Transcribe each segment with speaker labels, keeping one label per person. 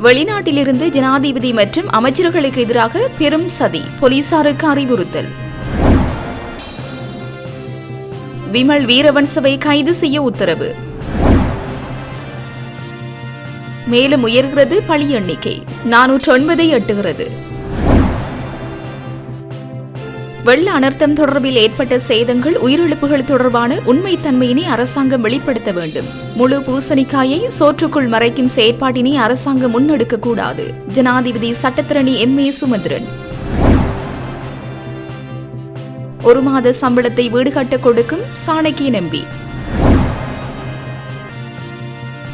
Speaker 1: வெளிநாட்டிலிருந்து ஜனாதிபதி மற்றும் அமைச்சர்களுக்கு எதிராக பெரும் சதி, போலீசாருக்கு அறிவுறுத்தல். விமல் வீரவன்சவை கைது செய்ய உத்தரவு. மேலும் உயர்கிறது பலி எண்ணிக்கை, 409 எட்டுகிறது. வெள்ள அனர்த்தம் தொடர்பில் ஏற்பட்ட சேதங்கள், உயிரிழப்புகள் தொடர்பான உண்மைத்தன்மையினை அரசாங்கம் வெளிப்படுத்த வேண்டும். முழு பூசணிக்காயை சோற்றுக்குள் மறைக்கும் செயற்பாட்டினை அரசாங்கம் முன்னெடுக்கக்கூடாது. ஜனாதிபதி சட்டத்தரணி எம்.ஏ. சுமந்திரன். 1 மாத சம்பளத்தை வீடு கட்ட கொடுக்கும் சாணக்கியன் எம்பி.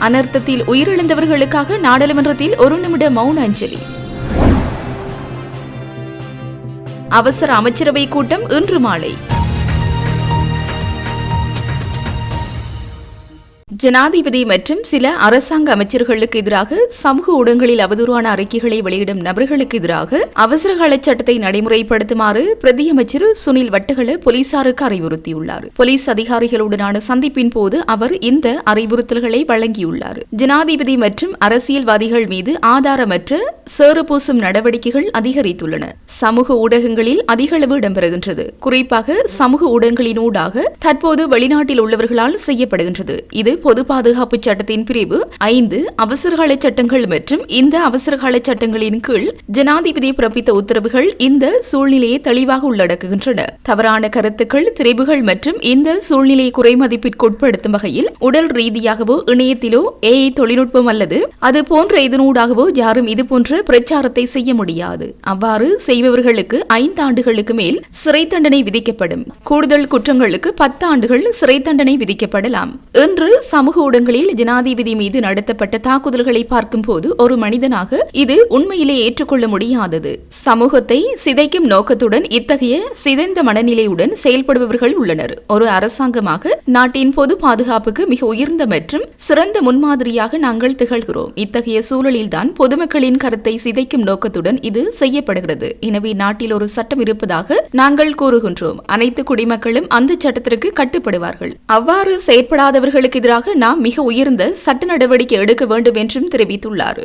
Speaker 1: அனர்த்தத்தில் உயிரிழந்தவர்களுக்காக நாடாளுமன்றத்தில் 1 நிமிட மௌன அஞ்சலி. அவசர அமைச்சரவை கூட்டம் இன்று மாலை. ஜனாதிபதி மற்றும் சில அரசாங்க அமைச்சர்களுக்கு எதிராக சமூக ஊடகங்களில் அவதூறான அறிக்கைகளை வெளியிடும் நபர்களுக்கு எதிராக அவசரகால சட்டத்தை நடைமுறைப்படுத்துமாறு பிரதி அமைச்சர் சுனில் வட்டகல போலீசாருக்கு அறிவுறுத்தியுள்ளார். போலீஸ் அதிகாரிகளுடனான சந்திப்பின் போது அவர் இந்த அறிவுறுத்தல்களை வழங்கியுள்ளார். ஜனாதிபதி மற்றும் அரசியல்வாதிகள் மீது ஆதாரமற்ற சேறு பூசும் நடவடிக்கைகள் அதிகரித்துள்ளன. சமூக ஊடகங்களில் அதிகளவு இடம்பெறுகின்றது. குறிப்பாக சமூக ஊடகங்களினூடாக தற்போது வெளிநாட்டில் உள்ளவர்களால் செய்யப்படுகின்றது. இது பொது பாதுகாப்பு சட்டத்தின் பிரிவு 5 அவசரகால சட்டங்கள் மற்றும் இந்த அவசரகால சட்டங்களின் கீழ் ஜனாதிபதி பிறப்பித்த உத்தரவுகள் இந்த சூழ்நிலையை தெளிவாக உள்ளடக்குகின்றன. தவறான கருத்துக்கள், திரிபுகள் மற்றும் இந்த சூழ்நிலையை குறைமதிப்பிற்குட்படுத்தும் வகையில் உடல் ரீதியாகவோ இணையத்திலோ ஏஐ தொழில்நுட்பம் அல்லது அது போன்ற இதனூடாகவோ யாரும் இதுபோன்ற பிரச்சாரத்தை செய்ய முடியாது. அவ்வாறு செய்பவர்களுக்கு 5 ஆண்டுகளுக்கு மேல் சிறை தண்டனை விதிக்கப்படும். கூடுதல் குற்றங்களுக்கு 10 ஆண்டுகள் சிறை தண்டனை விதிக்கப்படலாம். இன்று சமூக ஊடகங்களில் ஜனாதிபதி மீது நடத்தப்பட்ட தாக்குதல்களை பார்க்கும் போது ஒரு மனிதனாக இது உண்மையிலே ஏற்றுக்கொள்ள முடியாதது. சமூகத்தை சிதைக்கும் நோக்கத்துடன் இத்தகைய சிதைந்த மனநிலையுடன் செயல்படுபவர்கள் உள்ளனர். ஒரு அரசாங்கமாக நாட்டின் பொது பாதுகாப்புக்கு மிக உயர்ந்த மற்றும் சிறந்த முன்மாதிரியாக நாங்கள் திகழ்கிறோம். இத்தகைய சூழலில்தான் பொதுமக்களின் கருத்தை சிதைக்கும் நோக்கத்துடன் இது செய்யப்படுகிறது. எனவே நாட்டில் ஒரு சட்டம் இருப்பதாக நாங்கள் கூறுகின்றோம். அனைத்து குடிமக்களும் அந்த சட்டத்திற்கு கட்டுப்படுவார்கள். அவ்வாறு செயற்படாதவர்களுக்கு எதிராக நாம் மிக உயர்ந்த சட்ட நடவடிக்கை எடுக்க வேண்டும் என்றும் தெரிவித்துள்ளார்.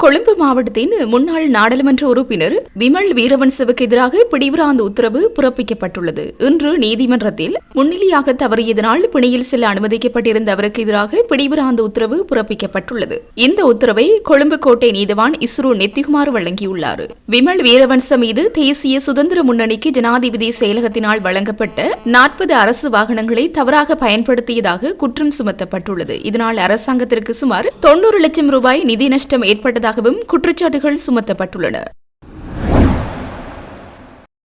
Speaker 1: கொழும்பு மாவட்டத்தின் முன்னாள் நாடாளுமன்ற உறுப்பினர் விமல் வீரவன்சவுக்கு எதிராக பிடிவிராந்த உத்தரவு பிறப்பிக்கப்பட்டுள்ளது. இன்று நீதிமன்றத்தில் முன்னிலையாக தவறியதனால் பிணையில் செல்ல அனுமதிக்கப்பட்டிருந்த அவருக்கு எதிராக பிடிவிராந்த உத்தரவு பிறப்பிக்கப்பட்டுள்ளது. இந்த உத்தரவை கொழும்பு கோட்டை நீதிவான் இஸ்ரு நெத்திகுமார் வழங்கியுள்ளார். விமல் வீரவன்ச மீது தேசிய சுதந்திர முன்னணிக்கு ஜனாதிபதி செயலகத்தினால் வழங்கப்பட்ட 40 அரசு வாகனங்களை தவறாக பயன்படுத்தியதாக குற்றம் சுமத்தப்பட்டுள்ளது. இதனால் அரசாங்கத்திற்கு சுமார் 90 லட்சம் ரூபாய் நிதி நஷ்டம் ஏற்பட்டதாக குற்றச்சாட்டுகள் சுமத்தப்பட்டுள்ளன.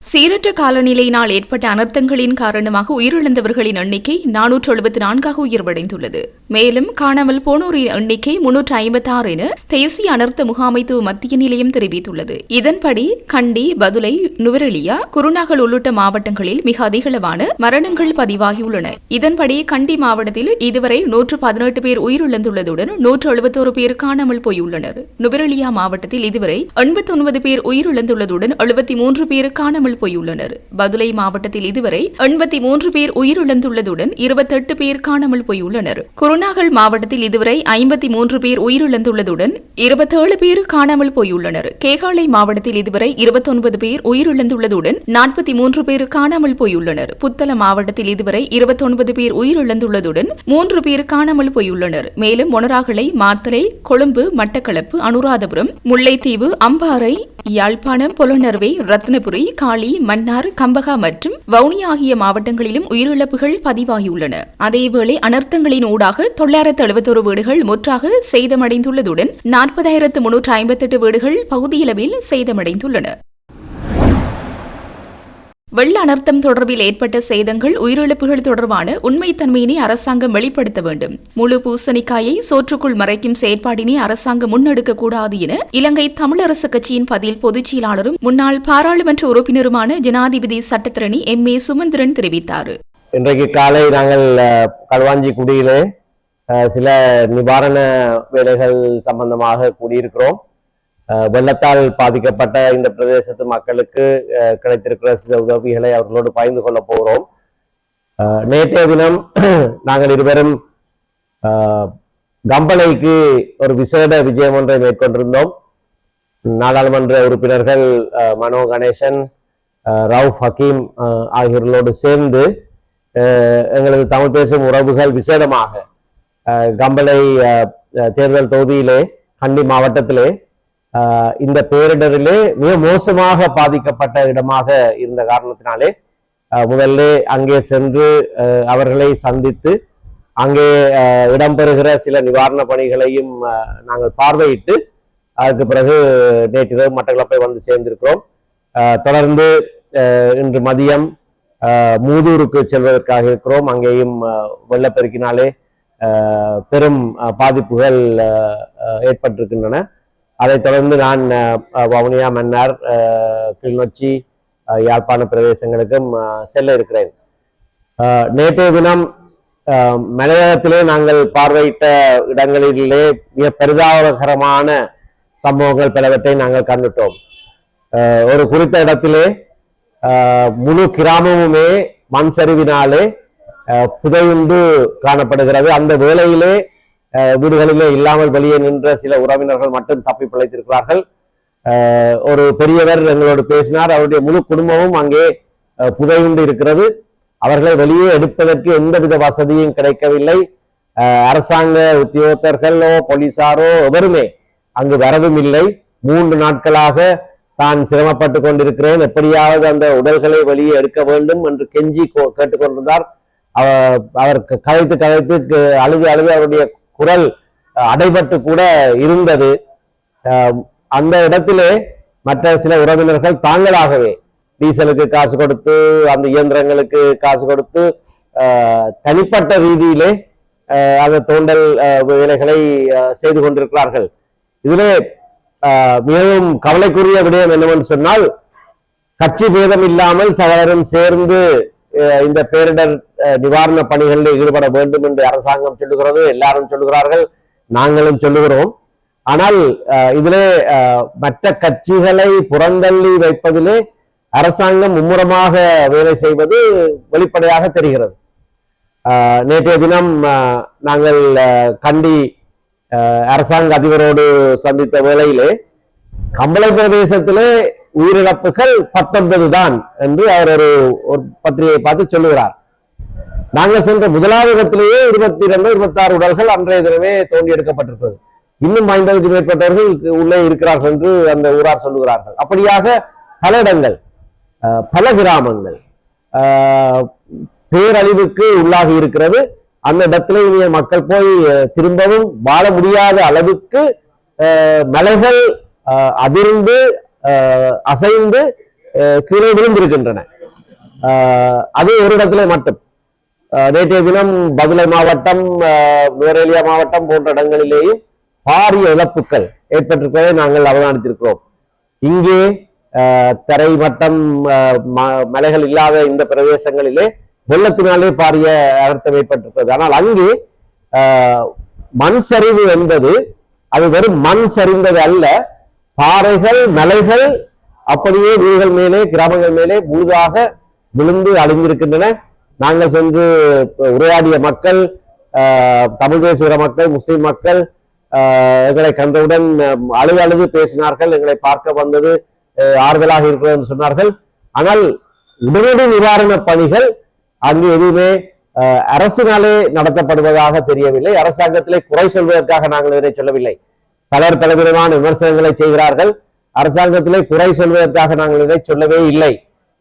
Speaker 1: சீரற்ற காலநிலையினால் ஏற்பட்ட அனர்த்தங்களின் காரணமாக உயிரிழந்தவர்களின் எண்ணிக்கை 474 உயர்வடைந்துள்ளது. மேலும் காணாமல் போனோரின் எண்ணிக்கை 356 என தேசிய அனர்த்த முகாமைத்துவ மத்திய நிலையம் தெரிவித்துள்ளது. இதன்படி கண்டி, பதுளை, நுவரெலியா, குருநாகல் உள்ளிட்ட மாவட்டங்களில் மிக அதிகளவான மரணங்கள் பதிவாகியுள்ளன. இதன்படி கண்டி மாவட்டத்தில் இதுவரை 118 பேர் உயிரிழந்துள்ளதுடன் 171 பேர் காணாமல் போயுள்ளனர். நுவரெலியா மாவட்டத்தில் இதுவரை 89 பேர் உயிரிழந்துள்ளதுடன் 73 பேர் காணாமல் போயுள்ளனர். பதுளை மாவட்டத்தில் இதுவரை 83 பேர் உயிரிழந்துள்ளதுடன் 28 பேர் காணாமல் போயுள்ளனர். குருநாகல் மாவட்டத்தில் இதுவரை 53 பேர் உயிரிழந்துள்ளதுடன் 27 பேர் காணாமல் போயுள்ளனர். கேகாலை மாவட்டத்தில் இதுவரை 29 பேர் உயிரிழந்துள்ளதுடன் 43 பேர் காணாமல் போயுள்ளனர். புத்தளம் மாவட்டத்தில் இதுவரை 29 பேர் உயிரிழந்துள்ளதுடன் 3 பேர் காணாமல் போயுள்ளனர். மேலும் மொனராகலை, மாத்தளை, கொழும்பு, மட்டக்களப்பு, அனுராதபுரம், முல்லைத்தீவு, அம்பாறை, யாழ்ப்பாணம், பொலனறுவை, ரத்னபுரி, காளி, மன்னார், கம்பகா மற்றும் வவுனியா ஆகிய மாவட்டங்களிலும் உயிரிழப்புகள் பதிவாகியுள்ளன. அதேவேளை அனர்த்தங்களின் ஊடாக 971 வீடுகள் முற்றாக சேதமடைந்துள்ளதுடன் 40,358 வீடுகள் பகுதியளவில் சேதமடைந்துள்ளன. வெள்ள அனர்த்தம் தொடர்பில் ஏற்பட்ட சேதங்கள், உயிரிழப்புகள் தொடர்பான உண்மைத்தன்மையினை அரசாங்கம் வெளிப்படுத்த வேண்டும். முழு பூசணிக்காயை சோற்றுக்குள் மறைக்கும் செயற்பாட்டினை அரசாங்கம் முன்னெடுக்கக்கூடாது என இலங்கை தமிழரசு கட்சியின் பதில் பொதுச் செயலாளரும் முன்னாள் பாராளுமன்ற உறுப்பினருமான ஜனாதிபதி சட்டத்தரணி எம்.ஏ. சுமந்திரன் தெரிவித்தார்.
Speaker 2: இன்றைக்கு காலை நாங்கள் களுவாஞ்சிக்குடியிலே சில நிவாரண வேலைகள் சம்பந்தமாக கூடியிருக்கிறோம். வெள்ளத்தால் பாதிக்கப்பட்ட இந்த பிரதேசத்து மக்களுக்கு கிடைத்திருக்கிற சில உதவிகளை அவர்களோடு பகிர்ந்து கொள்ள போகிறோம். நேற்றைய தினம் நாங்கள் இருவரும் கம்பளைக்கு ஒரு விசேட விஜயம் ஒன்றை மேற்கொண்டிருந்தோம். நாடாளுமன்ற உறுப்பினர்கள் மனோ கணேசன், ரவுஃப் ஹக்கீம் ஆகியோர்களோடு சேர்ந்து எங்களது தமிழ் பேசும் உறவுகள் விசேடமாக கம்பளை தேர்தல் தொகுதியிலே கண்டி மாவட்டத்திலே இந்த பேரிடரிலே மிக மோசமாக பாதிக்கப்பட்ட இடமாக இருந்த காரணத்தினாலே முதல்ல அங்கே சென்று அவர்களை சந்தித்து அங்கே இடம்பெறுகிற சில நிவாரண பணிகளையும் நாங்கள் பார்வையிட்டு அதுக்கு பிறகு நேற்றிரவு மட்டக்களப்பை வந்து சேர்ந்திருக்கிறோம். தொடர்ந்து இன்று மதியம் மூதூருக்கு செல்வதற்காக இருக்கிறோம். அங்கேயும் வெள்ளப்பெருக்கினாலே பெரும் பாதிப்புகள் ஏற்பட்டிருக்கின்றன. அதைத் தொடர்ந்து நான் வவுனியா, மன்னார், கிளிநொச்சி, யாழ்ப்பாண பிரதேசங்களுக்கும் செல்ல இருக்கிறேன். நேற்றைய தினம் மலையகத்திலே நாங்கள் பார்வையிட்ட இடங்களிலே மிக பரிதாபகரமான சம்பவங்கள் பலவற்றை நாங்கள் கண்டுட்டோம். ஒரு குறித்த இடத்திலே முழு கிராமமுமே மண் சரிவினாலே புதையுண்டு காணப்படுகிறது. அந்த வேளையிலே வீடுகளிலே இல்லாமல் வெளியே நின்ற சில உறவினர்கள் மட்டும் தப்பி பிழைத்திருக்கிறார்கள். ஒரு பெரியவர் எங்களோடு பேசினார். அவருடைய முழு குடும்பமும் அங்கே புதையுண்டு இருக்கிறது. அவர்களை வெளியே எடுப்பதற்கு எந்தவித வசதியும் கிடைக்கவில்லை. அரசாங்க உத்தியோகத்தர்களோ போலீசாரோ எவருமே அங்கு வரவும் இல்லை. 3 நாட்களாக தான் சிரமப்பட்டு கொண்டிருக்கிறேன், எப்படியாவது அந்த உடல்களை வெளியே எடுக்க வேண்டும் என்று கெஞ்சி கேட்டுக்கொண்டிருந்தார். அவர் கதைத்து அழுது அவருடைய குரல் அடைபட்டு கூட இருந்தது. அந்த இடத்திலே மற்ற சில உறவினர்கள் தாங்களாகவே டீசலுக்கு காசு கொடுத்து, அந்த இயந்திரங்களுக்கு காசு கொடுத்து தனிப்பட்ட ரீதியிலே அந்த தோண்டல் வேலைகளை செய்து கொண்டிருக்கிறார்கள். இதிலே மிகவும் கவலைக்குரிய விடயம் என்னவென்று சொன்னால், கட்சி பேதம் இல்லாமல் சகலரும் சேர்ந்து இந்த பேரிடர் நிவாரண பணிகளில் ஈடுபட வேண்டும் என்று அரசாங்கம் சொல்லுகிறது, எல்லாரும் சொல்லுகிறார்கள், நாங்களும் சொல்லுகிறோம். ஆனால் இதிலே மற்ற கட்சிகளை புறந்தள்ளி வைப்பதிலே அரசாங்கம் மும்முரமாக வேலை செய்வது வெளிப்படையாக தெரிகிறது. நேற்றைய தினம் நாங்கள் கண்டி அரசாங்க அதிபரோடு சந்தித்த வேளையிலே கம்பளை பிரதேசத்திலே உயிரிழப்புகள் 19 தான் என்று அவர் ஒரு பத்திரிகையை பார்த்து சொல்லுகிறார். நாங்கள் சென்ற முதலாவது இடத்திலேயே 22, 26 உடல்கள் அன்றைய தினமே தோண்டி எடுக்கப்பட்டிருக்கிறது. இன்னும் 50க்கு மேற்பட்டவர்கள் உள்ளே இருக்கிறார்கள் என்று அந்த ஊரார் சொல்லுகிறார்கள். அப்படியாக பல இடங்கள், பல கிராமங்கள் பேரழிவுக்கு உள்ளாகி இருக்கிறது. அந்த இடத்துல மக்கள் போய் திரும்பவும் வாழ முடியாத அளவுக்கு மலைகள் அதிர்ந்து அசைந்து கீழே விழுந்திருக்கின்றன. அது ஒரு இடத்துல மட்டும். நேற்றைய தினம் பதுளை மாவட்டம், நுவரெலியா மாவட்டம் போன்ற இடங்களிலேயும் பாரிய இழப்புகள் ஏற்பட்டிருப்பதை நாங்கள் அவதானித்திருக்கிறோம். இங்கே தரை மட்டம் மலைகள் இல்லாத இந்த பிரதேசங்களிலே வெள்ளத்தினாலே பாரிய அர்த்தம் ஏற்பட்டிருக்கிறது. ஆனால் அங்கே மண் சரிவு என்பது அது வெறும் மண் சரிந்தது அல்ல, பாறைகள், மலைகள் அப்படியே வீடுகள் மேலே, கிராமங்கள் மேலே முழுதாக விழுந்து அழிந்திருக்கின்றன. நாங்கள் சென்று உரையாடிய மக்கள், தமிழ் பேசுகிற மக்கள், முஸ்லிம் மக்கள் எங்களை கண்டவுடன் அழுது பேசினார்கள். எங்களை பார்க்க வந்தது ஆறுதலாக இருக்கிறது என்று சொன்னார்கள். ஆனால் உடனடி நிவாரண பணிகள் அங்கு எதுவுமே அரசினாலே நடத்தப்படுவதாக தெரியவில்லை. அரசாங்கத்திலே குறை சொல்வதற்காக நாங்கள் இதனை சொல்லவில்லை. பலர் பலவிதமான விமர்சனங்களை செய்கிறார்கள். அரசாங்கத்திலே குறை சொல்வதற்காக நாங்கள் இதை சொல்லவே இல்லை.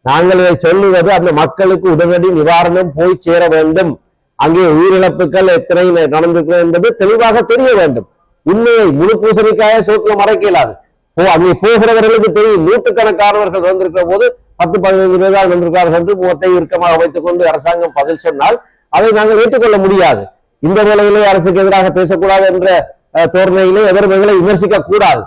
Speaker 2: நாங்கள் இதை சொல்லுவது அந்த மக்களுக்கு உடனடி நிவாரணம் போய் சேர வேண்டும். அங்கே உயிரிழப்புகள் எத்தனை நடந்திருக்கிறது என்பது தெளிவாக தெரிய வேண்டும். உண்மையை முழு பூசணிக்காக சோத்துல மறைக்க இயலாது. அங்கே போகிறவர்களுக்கு தெரியும். நூற்றுக்கணக்கானவர்கள் வந்திருக்கிற போது 10-15 பேர் தான் வந்திருக்கிறார்கள் என்று முகத்தை இறுக்கமாக வைத்துக் கொண்டு அரசாங்கம் பதில் சொன்னால் அதை நாங்கள் ஏற்றுக்கொள்ள முடியாது. இந்த வேளையிலே அரசுக்கு எதிராக பேசக்கூடாது என்ற தோரணையிலே எவரும் எங்களை விமர்சிக்க கூடாது.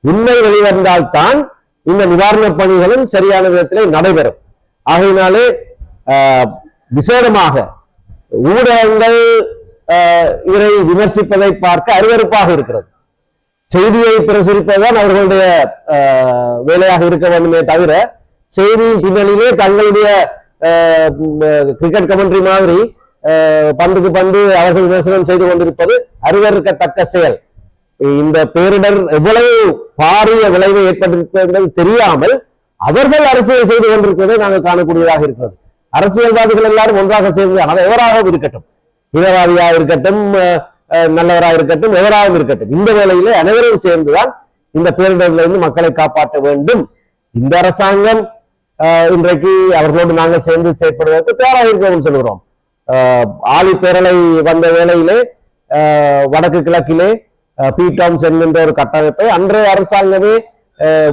Speaker 2: உண்மை வெளிவந்தால்தான் இந்த நிவாரண பணிகளும் சரியான விதத்திலே நடைபெறும். ஆகையினாலே விசேடமாக ஊடகங்கள் இவரை விமர்சிப்பதை பார்க்க அருவருப்பாக இருக்கிறது. செய்தியை பிரசுரிப்பதுதான் அவர்களுடைய வேலையாக இருக்க வேண்டுமே தவிர செய்தியின் பின்னணியிலே தங்களுடைய கிரிக்கெட் கமெண்ட்ரி மாதிரி பந்துக்கு பந்து அவர்கள் விமர்சனம் செய்து கொண்டிருப்பது அருவருக்கத்தக்க செயல். இந்த பேரிடர் எவ்வளவு பாரிய விளைவை ஏற்பட்டிருக்கிறது தெரியாமல் அவர்கள் அரசியல் செய்து கொண்டிருப்பதை நாங்கள் காணக்கூடியதாக இருக்கிறது. அரசியல்வாதிகள் எல்லாரும் ஒன்றாக சேர்ந்து ஆனால் எவராகவும் இருக்கட்டும், இனவாதியாக இருக்கட்டும், நல்லவராக இருக்கட்டும், எவராகவும் இருக்கட்டும், இந்த வேளையிலே அனைவரும் சேர்ந்துதான் இந்த பேரிடரிலிருந்து மக்களை காப்பாற்ற வேண்டும். இந்த அரசாங்கம் இன்றைக்கு அவர்களோடு நாங்கள் சேர்ந்து செயற்படுவதற்கு தயாராக இருக்கிறோம் சொல்கிறோம். ஆழி பேரலை வந்த வேளையிலே வடக்கு கிழக்கிலே பீட்டாம்ஸ் என்கின்ற ஒரு கட்டமைப்பை அன்றைய அரசாங்கமே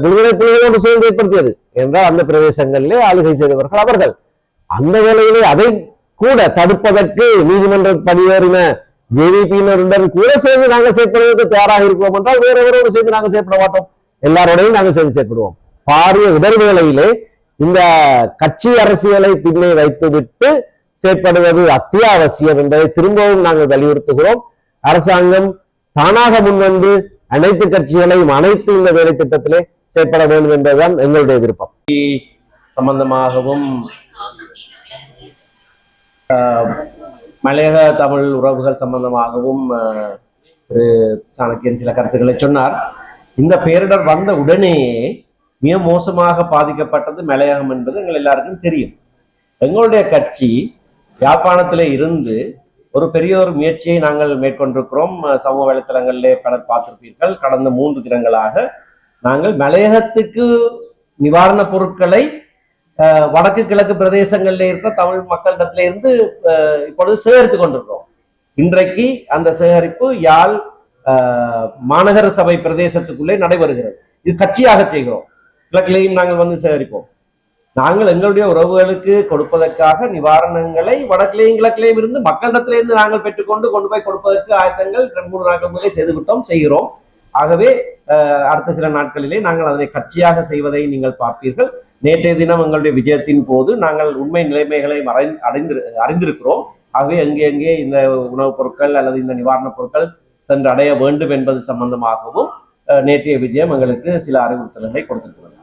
Speaker 2: விடுதலை புலிகளோடு சேர்ந்து ஏற்படுத்தியது என்றால் அந்த பிரதேசங்களிலே ஆளுகை செய்தவர்கள் அவர்கள். அந்த வேளையிலே அதை கூட தடுப்பதற்கு நீதிமன்ற படியேறின ஜேவிபியினருடன் கூட சேர்ந்து நாங்கள் செயற்படுவதற்கு தயாராக இருக்கிறோம் என்றால் வேற எவரோடு சேர்ந்து நாங்கள் செயற்பட மாட்டோம், எல்லாரோடையும் நாங்கள் சேர்ந்து செயற்படுவோம். பாரிய இடர்வேளையிலே இந்த கட்சி அரசியலை பின்னே வைத்துவிட்டு செயற்படுவது அத்தியாவசியம் என்பதை திரும்பவும் நாங்கள் வலியுறுத்துகிறோம். அரசாங்கம் தானாக முன்வந்து அனைத்து கட்சிகளையும் அனைத்து இந்த வேலை திட்டத்திலே செயற்பட வேண்டும் என்பதுதான் எங்களுடைய விருப்பம். சம்பந்தமாகவும் மலையக தமிழ் உறவுகள் சம்பந்தமாகவும் சாணக்கியன் சில கருத்துக்களை சொன்னார். இந்த பேரிடர் வந்த உடனேயே மிக மோசமாக பாதிக்கப்பட்டது மலையகம் என்பது எங்கள் எல்லாருக்கும் தெரியும். எங்களுடைய கட்சி யாழ்ப்பாணத்திலே இருந்து ஒரு பெரிய ஒரு முயற்சியை நாங்கள் மேற்கொண்டிருக்கிறோம். சமூக வலைத்தளங்களிலே பலர் பார்த்திருப்பீர்கள். கடந்த 3 தினங்களாக நாங்கள் மலையகத்துக்கு நிவாரணப் பொருட்களை வடக்கு கிழக்கு பிரதேசங்களில் இருக்கிற தமிழ் மக்களிடத்தில இருந்து இப்பொழுது சேகரித்து கொண்டிருக்கிறோம். இன்றைக்கு அந்த சேகரிப்பு யாழ் மாநகர சபை பிரதேசத்துக்குள்ளே நடைபெறுகிறது. இது கட்சியாக செய்கிறோம். கிழக்கிலையும் நாங்கள் வந்து சேகரிப்போம். நாங்கள் எங்களுடைய உறவுகளுக்கு கொடுப்பதற்காக நிவாரணங்களை வடக்கிலேயும் கிழக்கிலேயும் இருந்து மக்களிடத்திலிருந்து நாங்கள் பெற்றுக்கொண்டு கொண்டு போய் கொடுப்பதற்கு ஆயத்தங்கள் 2-3 நாட்கள் முதலே செய்கிறோம். ஆகவே அடுத்த சில நாட்களிலே நாங்கள் அதனை கட்சியாக செய்வதை நீங்கள் பார்ப்பீர்கள். நேற்றைய தினம் எங்களுடைய விஜயத்தின் போது நாங்கள் உண்மை நிலைமைகளை அறிந்திருக்கிறோம். ஆகவே எங்கே இந்த உணவுப் பொருட்கள் அல்லது இந்த நிவாரணப் பொருட்கள் சென்று அடைய வேண்டும் என்பது சம்பந்தமாகவும் நேற்றைய விஜயம் எங்களுக்கு சில அறிவுறுத்தல்களை கொடுத்திருக்கிறது.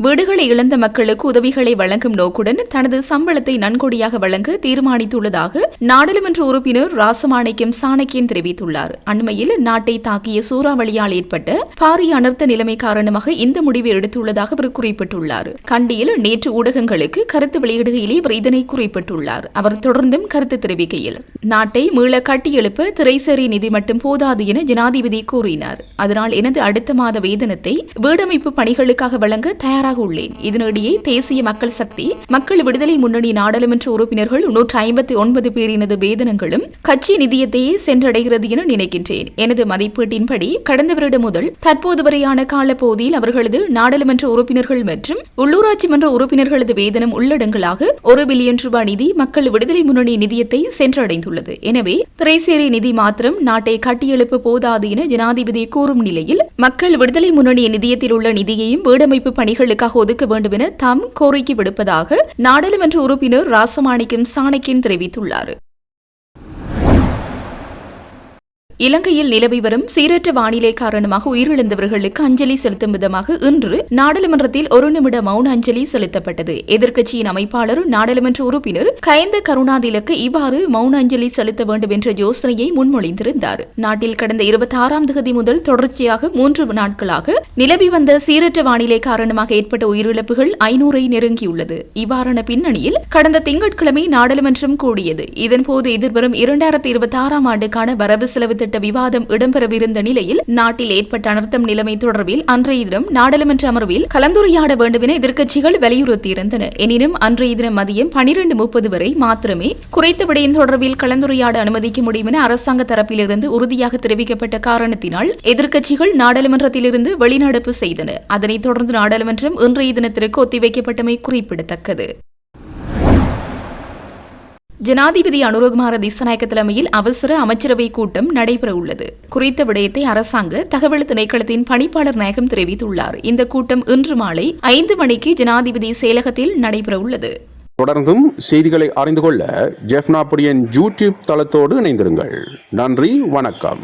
Speaker 1: வீடுகளை இழந்த மக்களுக்கு உதவிகளை வழங்கும் நோக்குடன் தனது சம்பளத்தை நன்கொடையாக வழங்க தீர்மானித்துள்ளதாக நாடாளுமன்ற உறுப்பினர் ராசமாணிக்கம் சாணக்கியன் தெரிவித்துள்ளார். அண்மையில் நாட்டை தாக்கிய சூறாவளியால் ஏற்பட்ட பாரிய அனர்த்த நிலைமை காரணமாக இந்த முடிவை எடுத்துள்ளதாக அவர் குறிப்பிட்டுள்ளார். கண்டியில் நேற்று ஊடகங்களுக்கு கருத்து வெளியிடுகையிலே அவர் இதனை குறிப்பிட்டுள்ளார். அவர் தொடர்ந்தும் கருத்து தெரிவிக்கையில், நாட்டை மீள கட்டியெழுப்ப திரைசேரி நிதி மட்டும் போதாது என ஜனாதிபதி கூறினார். அதனால் எனது அடுத்த மாத வேதனத்தை வீடமைப்பு பணிகளுக்காக வழங்க தயாராக உள்ளேன். இதனிடையே தேசிய மக்கள் சக்தி, மக்கள் விடுதலை முன்னணி நாடாளுமன்ற உறுப்பினர்கள் 159 பேரினது வேதனங்களும் கட்சி நிதியத்தையே சென்றடைகிறது என நினைக்கின்றேன். எனது மதிப்பீட்டின்படி கடந்த வருடம் முதல் தற்போது வரையான காலப்பகுதியில் அவர்களது நாடாளுமன்ற உறுப்பினர்கள் மற்றும் உள்ளூராட்சி மன்ற உறுப்பினர்களது வேதனம் உள்ளடங்களாக 1 பில்லியன் ரூபாய் நிதி மக்கள் விடுதலை முன்னணி நிதியத்தை சென்றடைந்துள்ளது. எனவே திரைசேரி நிதி மாத்திரம் நாட்டை கட்டியெழுப்ப போதாது என ஜனாதிபதி கூறும் நிலையில் மக்கள் விடுதலை முன்னணி நிதியத்தில் உள்ள நிதியையும் வீடமைப்பு பணிகளுக்கு ஒதுக்க வேண்டும் என தாம் கோரிக்கை விடுப்பதாக நாடாளுமன்ற உறுப்பினர் ராசமாணிக்கம் சாணக்கியன் தெரிவித்துள்ளார். இலங்கையில் நிலவி வரும் சீரற்ற வானிலை காரணமாக உயிரிழந்தவர்களுக்கு அஞ்சலி செலுத்தும் விதமாக இன்று நாடாளுமன்றத்தில் 1 நிமிட மௌன அஞ்சலி செலுத்தப்பட்டது. எதிர்க்கட்சியின் அமைப்பாளர் நாடாளுமன்ற உறுப்பினர் கயந்த கருணாதிலக்கு இவ்வாறு மௌன அஞ்சலி செலுத்த வேண்டும் என்ற யோசனையை முன்மொழிந்திருந்தார். நாட்டில் கடந்த 26ஆம் தேதி முதல் தொடர்ச்சியாக 3 நாட்களாக நிலவி வந்த சீரற்ற வானிலை காரணமாக ஏற்பட்ட உயிரிழப்புகள் 500ஐ நெருங்கியுள்ளது. இவ்வாறான பின்னணியில் கடந்த திங்கட்கிழமை நாடாளுமன்றம் கூடியது. இதன்போது எதிர்வரும் 2026ஆம் ஆண்டுக்கான வரவு செலவு விவாதம் இடம்பெறவிருந்த நிலையில் நாட்டில் ஏற்பட்ட அனர்த்தம் நிலைமை தொடர்பில் அன்றைய தினம் நாடாளுமன்ற அமர்வில் கலந்துரையாட வேண்டும் என எதிர்க்கட்சிகள் வலியுறுத்தியிருந்தன. எனினும் அன்றைய தினம் மதியம் 12:30 வரை மாத்திரமே குறித்த விடயம் தொடர்பில் கலந்துரையாட அனுமதிக்க முடியும் என அரசாங்க தரப்பிலிருந்து உறுதியாக தெரிவிக்கப்பட்ட காரணத்தினால் எதிர்க்கட்சிகள் நாடாளுமன்றத்திலிருந்து வெளிநடப்பு செய்தன. அதனைத் தொடர்ந்து நாடாளுமன்றம் இன்றைய தினத்திற்கு ஒத்திவைக்கப்பட்டமை குறிப்பிடத்தக்கது. ஜனாதிபதி அனுரகுமார திசாநாயக்க தலைமையில் அவசர அமைச்சரவை கூட்டம் நடைபெறவுள்ளது. குறித்த விடயத்தை அரசாங்க தகவல் திணைக்களத்தின் பணிப்பாளர் நாயகம் தெரிவித்துள்ளார். இந்த கூட்டம் இன்று மாலை 5 மணிக்கு ஜனாதிபதி செயலகத்தில் நடைபெறவுள்ளது.
Speaker 3: தொடர்ந்தும் செய்திகளை அறிந்து கொள்ள ஜெஃப்னா புடியன் யூடியூப் தளத்தோடு இணைந்திருங்கள். நன்றி, வணக்கம்.